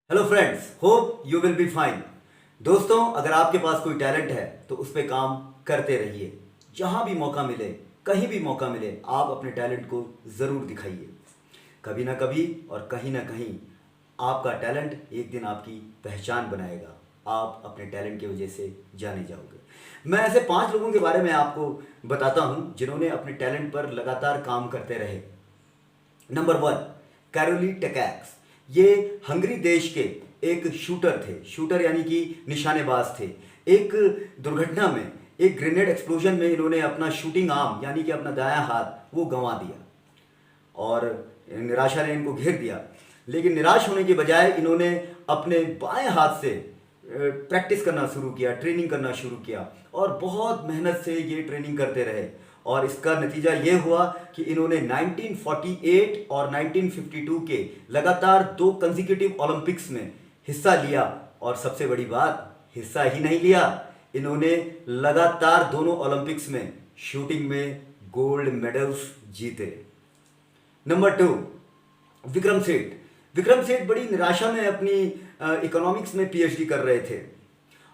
Hello friends, hope you will be fine. दोस्तों, अगर आपके पास कोई टैलेंट है तो उस पर काम करते रहिए। जहाँ भी मौका मिले, कहीं भी मौका मिले, आप अपने टैलेंट को ज़रूर दिखाइए। कभी ना कभी और कहीं ना कहीं आपका टैलेंट एक दिन आपकी पहचान बनाएगा। आप अपने टैलेंट की वजह से जाने जाओगे। मैं ऐसे 5 लोगों के बारे में आपको बताता हूँ जिन्होंने अपने टैलेंट पर लगातार काम करते रहे। Number 1, Karoly Takacs. ये हंगरी देश के एक शूटर थे। शूटर यानी कि निशानेबाज थे। एक दुर्घटना में, एक ग्रेनेड एक्सप्लोजन में इन्होंने अपना शूटिंग आर्म यानी कि अपना दायां हाथ वो गंवा दिया और निराशा ने इनको घेर दिया। लेकिन निराश होने के बजाय इन्होंने अपने बाएं हाथ से प्रैक्टिस करना शुरू किया, ट्रेनिंग करना शुरू किया और बहुत मेहनत से ये ट्रेनिंग करते रहे। और इसका नतीजा ये हुआ कि इन्होंने 1948 और 1952 के लगातार 2 कंसेक्यूटिव ओलंपिक्स में हिस्सा लिया। और सबसे बड़ी बात, हिस्सा ही नहीं लिया, इन्होंने लगातार दोनों ओलंपिक्स में शूटिंग में गोल्ड मेडल्स जीते। नंबर 2, विक्रम सेठ। विक्रम सेठ बड़ी निराशा में अपनी इकोनॉमिक्स में पीएचडी कर रहे थे।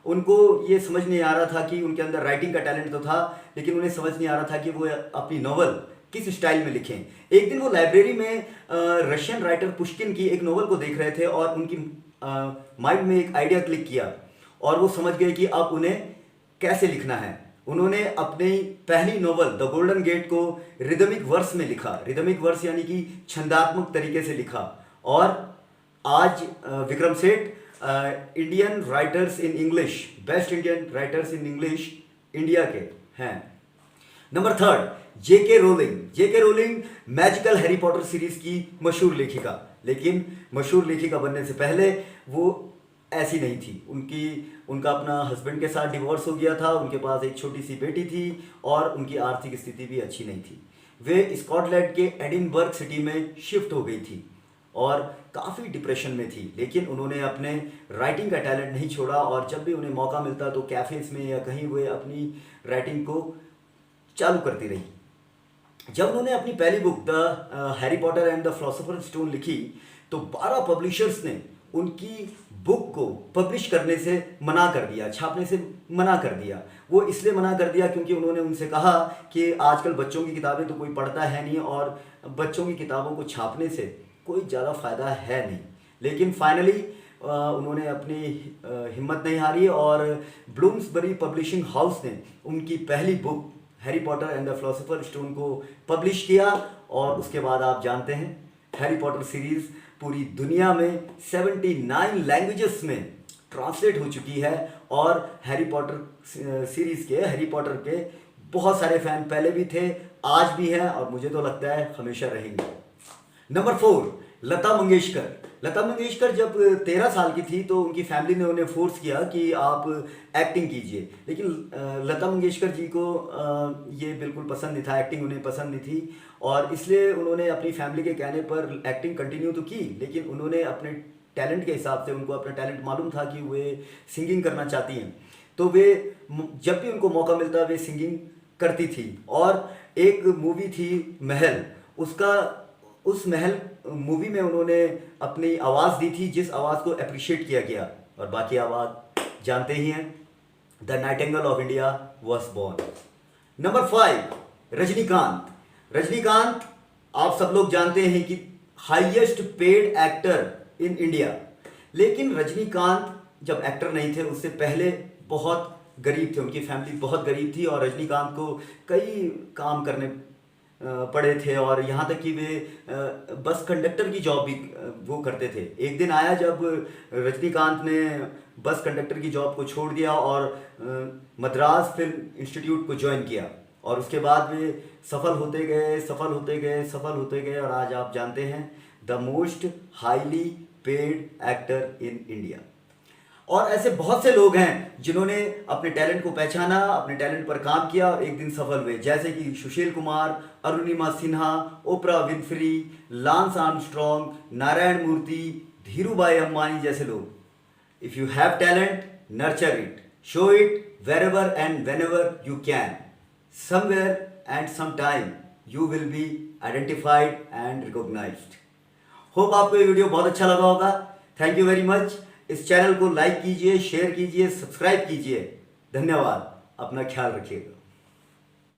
उनको ये समझ नहीं आ रहा था कि उनके अंदर राइटिंग का टैलेंट तो था, लेकिन उन्हें समझ नहीं आ रहा था कि वो अपनी नॉवल किस स्टाइल में लिखें। एक दिन वो लाइब्रेरी में रशियन राइटर पुश्किन की एक नॉवल को देख रहे थे और उनकी माइंड में एक आइडिया क्लिक किया और वो समझ गए कि अब उन्हें कैसे लिखना है। उन्होंने अपनी पहली नॉवल द गोल्डन गेट को रिदमिक वर्स में लिखा। रिदमिक वर्स यानी कि छंदात्मक तरीके से लिखा। और आज Vikram Seth Indian writers in English, best Indian writers in English India के हैं। Number 3, J K Rowling. J K Rowling magical Harry Potter series की मशहूर लेखिका, लेकिन मशहूर लेखिका बनने से पहले वो ऐसी नहीं थी। उनका अपना हस्बैंड के साथ डिवोर्स हो गया था, उनके पास एक छोटी सी बेटी थी और उनकी आर्थिक स्थिति भी अच्छी नहीं थी। वे स्कॉटलैंड के एडिनबर्ग सिटी में शिफ्ट हो गई थी और काफ़ी डिप्रेशन में थी। लेकिन उन्होंने अपने राइटिंग का टैलेंट नहीं छोड़ा और जब भी उन्हें मौका मिलता तो कैफ़ेज़ में या कहीं वे अपनी राइटिंग को चालू करती रही। जब उन्होंने अपनी पहली book the Harry Potter and the philosopher's stone लिखी तो 12 पब्लिशर्स ने उनकी बुक को पब्लिश करने से मना कर दिया, छापने से मना कर दिया। वो इसलिए मना कर दिया क्योंकि उन्होंने उनसे कहा कि आजकल बच्चों की किताबें तो कोई पढ़ता है नहीं और बच्चों की किताबों को छापने से कोई ज़्यादा फ़ायदा है नहीं। लेकिन फाइनली उन्होंने अपनी हिम्मत नहीं हारी और ब्लूम्सबरी पब्लिशिंग हाउस ने उनकी पहली book Harry Potter and the philosopher stone को पब्लिश किया। और उसके बाद आप जानते हैं हैरी पॉटर सीरीज़ पूरी दुनिया में 79 लैंग्वेजेस में ट्रांसलेट हो चुकी है और हैरी पॉटर सीरीज़ के, हैरी पॉटर के बहुत सारे फ़ैन पहले भी थे, आज भी हैं और मुझे तो लगता है हमेशा रहेंगे। नंबर 4, लता मंगेशकर। लता मंगेशकर जब 13 साल की थी तो उनकी फैमिली ने उन्हें फोर्स किया कि आप एक्टिंग कीजिए। लेकिन लता मंगेशकर जी को ये बिल्कुल पसंद नहीं था, एक्टिंग उन्हें पसंद नहीं थी और इसलिए उन्होंने अपनी फैमिली के कहने पर एक्टिंग कंटिन्यू तो की, लेकिन उन्होंने अपने टैलेंट के हिसाब से, उनको अपना टैलेंट मालूम था कि वे सिंगिंग करना चाहती हैं, तो वे जब भी उनको मौका मिलता वे सिंगिंग करती थी। और एक मूवी थी महल, उस महल मूवी में उन्होंने अपनी आवाज़ दी थी जिस आवाज़ को अप्रिशिएट किया गया और बाकी आवाज़ जानते ही हैं, the Nightingale of India was born. Number 5, Rajinikanth. Rajinikanth आप सब लोग जानते हैं कि highest paid actor in India. लेकिन रजनीकांत जब एक्टर नहीं थे उससे पहले बहुत गरीब थे, उनकी फैमिली बहुत गरीब थी और रजनीकांत को कई काम करने पड़े थे और यहाँ तक कि वे बस कंडक्टर की जॉब भी वो करते थे। एक दिन आया जब रजनीकांत ने बस कंडक्टर की जॉब को छोड़ दिया और मद्रास फिल्म इंस्टीट्यूट को ज्वाइन किया और उसके बाद वे सफल होते गए, सफल होते गए, सफल होते गए और आज आप जानते हैं the most highly paid actor in India. और ऐसे बहुत से लोग हैं जिन्होंने अपने टैलेंट को पहचाना, अपने टैलेंट पर काम किया और एक दिन सफल हुए, जैसे कि Sushil Kumar, Arunima Sinha, Oprah Winfrey, Lance Armstrong, Narayan Murthy, Dhirubhai Ambani जैसे लोग। If you have talent, nurture it, show it wherever and whenever you can, somewhere and some time you will be identified and recognised. Hope आपको ये वीडियो बहुत अच्छा लगा होगा। Thank you very much. इस channel को लाइक कीजिए, share कीजिए, सब्सक्राइब कीजिए। धन्यवाद। अपना ख्याल रखिएगा।